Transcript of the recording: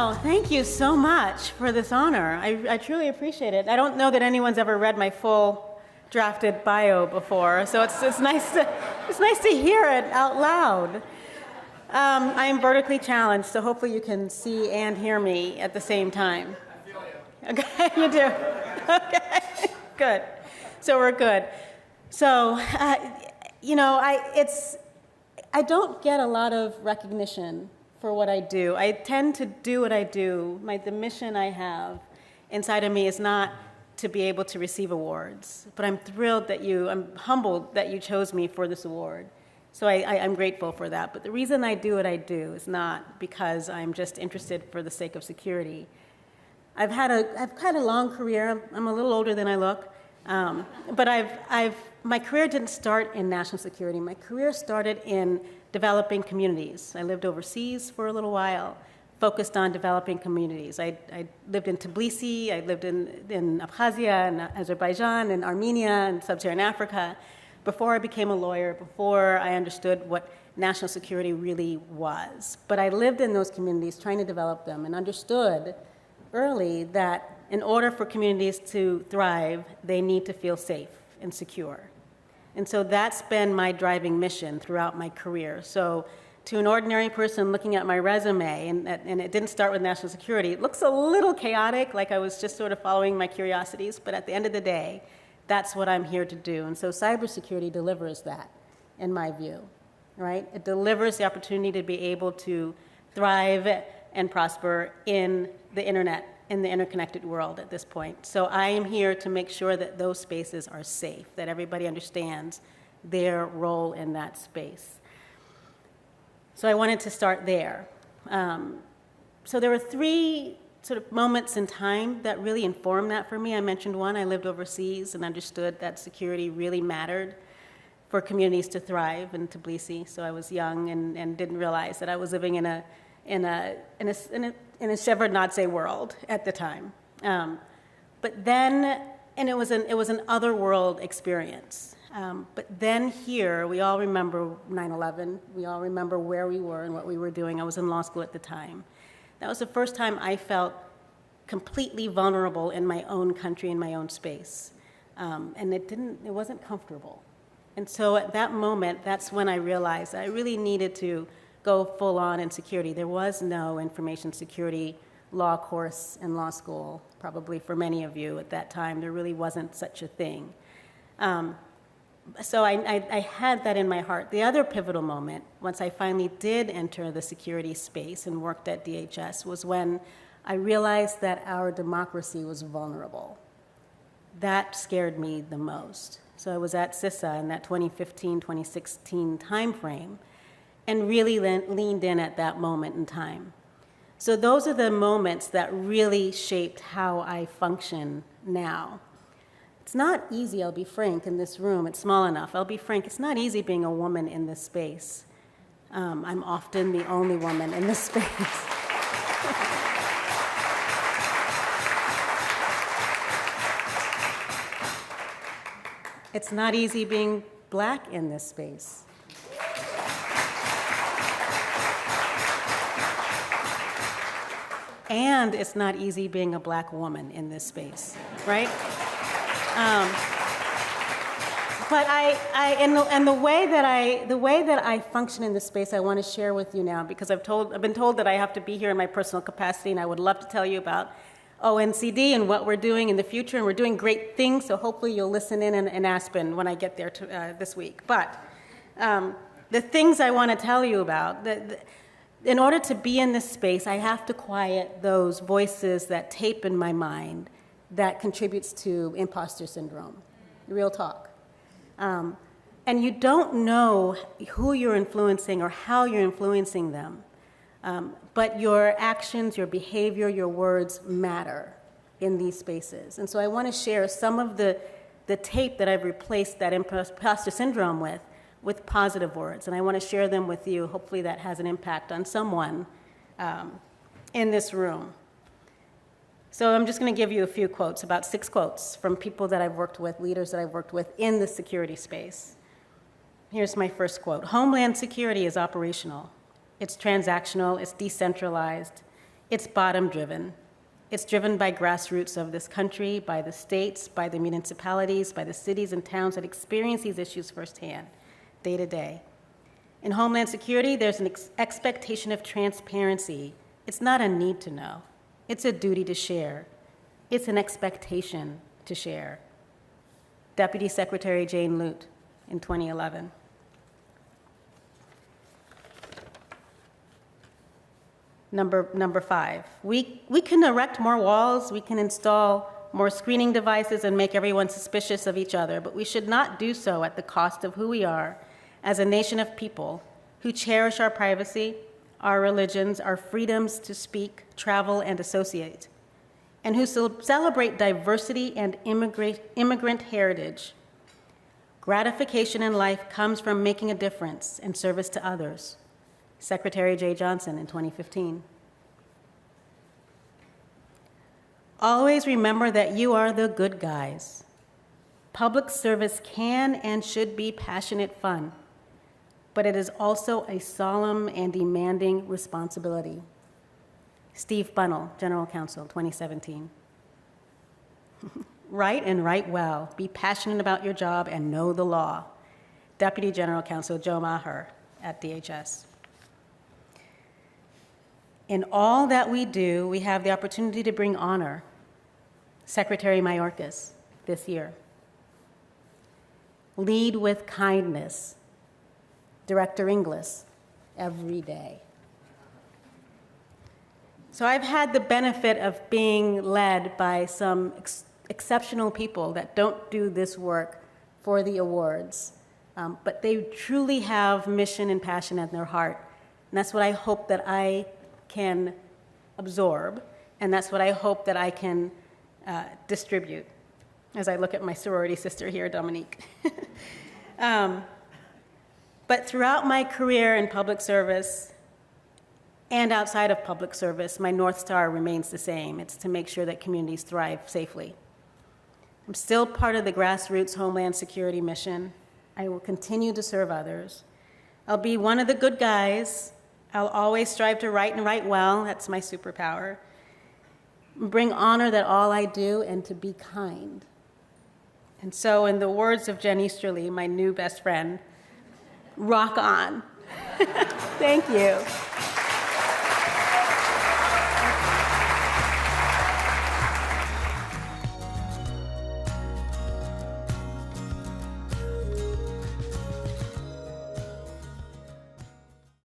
Wow, thank you so much for this honor. I truly appreciate it. I don't know that anyone's ever read my full drafted bio before, so it's nice to hear it out loud. I am vertically challenged, so hopefully you can see and hear me at the same time. I feel you. Okay, you do? Okay, good. So we're good. So, I don't get a lot of recognition for what I do. I tend to do what I do. The mission I have inside of me is not to be able to receive awards, but I'm I'm humbled that you chose me for this award. So I'm grateful for that. But the reason I do what I do is not because I'm just interested for the sake of security. I've had a long career. I'm a little older than I look, but my career didn't start in national security. My career started in developing communities. I lived overseas for a little while, focused on developing communities. I lived in Tbilisi, I lived in Abkhazia and Azerbaijan and Armenia and Sub-Saharan Africa before I became a lawyer, before I understood what national security really was. But I lived in those communities trying to develop them and understood early that in order for communities to thrive, they need to feel safe and secure. And so that's been my driving mission throughout my career. So to an ordinary person looking at my resume, and it didn't start with national security, it looks a little chaotic, like I was just sort of following my curiosities, but at the end of the day, that's what I'm here to do. And so cybersecurity delivers that, in my view, right? It delivers the opportunity to be able to thrive and prosper in the internet, in the interconnected world at this point. So I am here to make sure that those spaces are safe, that everybody understands their role in that space. So I wanted to start there. So there were three sort of moments in time that really informed that for me. I mentioned one, I lived overseas and understood that security really mattered for communities to thrive in Tbilisi. So I was young and didn't realize that I was living in a Shevardnadze world at the time. But then, and it was an otherworld experience. But then here, we all remember 9/11. We all remember where we were and what we were doing. I was in law school at the time. That was the first time I felt completely vulnerable in my own country, in my own space. And it wasn't comfortable. And so at that moment, that's when I realized I really needed to go full on in security. There was no information security law course in law school, probably for many of you at that time. There really wasn't such a thing. So I had that in my heart. The other pivotal moment, once I finally did enter the security space and worked at DHS, was when I realized that our democracy was vulnerable. That scared me the most. So I was at CISA in that 2015, 2016 timeframe, and really leaned in at that moment in time. So those are the moments that really shaped how I function now. It's not easy, I'll be frank, in this room. It's small enough. I'll be frank, it's not easy being a woman in this space. I'm often the only woman in this space. It's not easy being Black in this space. And it's not easy being a Black woman in this space, right? But the way that I function in this space, I want to share with you now, because I've been told that I have to be here in my personal capacity, and I would love to tell you about ONCD and what we're doing in the future, and we're doing great things. So hopefully you'll listen in Aspen when I get there this week. But the things I want to tell you about. In order to be in this space, I have to quiet those voices that tape in my mind that contributes to imposter syndrome, real talk. And you don't know who you're influencing or how you're influencing them, but your actions, your behavior, your words matter in these spaces. And so I want to share some of the tape that I've replaced that imposter syndrome with positive words, and I want to share them with you. Hopefully that has an impact on someone in this room. So I'm just going to give you a few quotes, about 6 quotes from people that I've worked with, leaders that I've worked with in the security space. Here's my first quote. Homeland security is operational. It's transactional, it's decentralized. It's bottom-driven. It's driven by grassroots of this country, by the states, by the municipalities, by the cities and towns that experience these issues firsthand, day to day. In Homeland Security, there's an expectation of transparency. It's not a need to know. It's a duty to share. It's an expectation to share. Deputy Secretary Jane Lute in 2011. Number 5, we can erect more walls, we can install more screening devices and make everyone suspicious of each other, but we should not do so at the cost of who we are as a nation of people who cherish our privacy, our religions, our freedoms to speak, travel, and associate, and who celebrate diversity and immigrant heritage. Gratification in life comes from making a difference and service to others. Secretary Jay Johnson in 2015. Always remember that you are the good guys. Public service can and should be passionate fun, but it is also a solemn and demanding responsibility. Steve Bunnell, General Counsel, 2017. Write and write well. Be passionate about your job and know the law. Deputy General Counsel Joe Maher at DHS. In all that we do, we have the opportunity to bring honor. Secretary Mayorkas this year. Lead with kindness. Director Inglis, every day. So I've had the benefit of being led by some exceptional people that don't do this work for the awards, but they truly have mission and passion at their heart. And that's what I hope that I can absorb, and that's what I hope that I can distribute, as I look at my sorority sister here, Dominique. But throughout my career in public service and outside of public service, my North Star remains the same. It's to make sure that communities thrive safely. I'm still part of the grassroots Homeland Security mission. I will continue to serve others. I'll be one of the good guys. I'll always strive to write and write well. That's my superpower. Bring honor that all I do and to be kind. And so in the words of Jen Easterly, my new best friend, rock on. Thank you.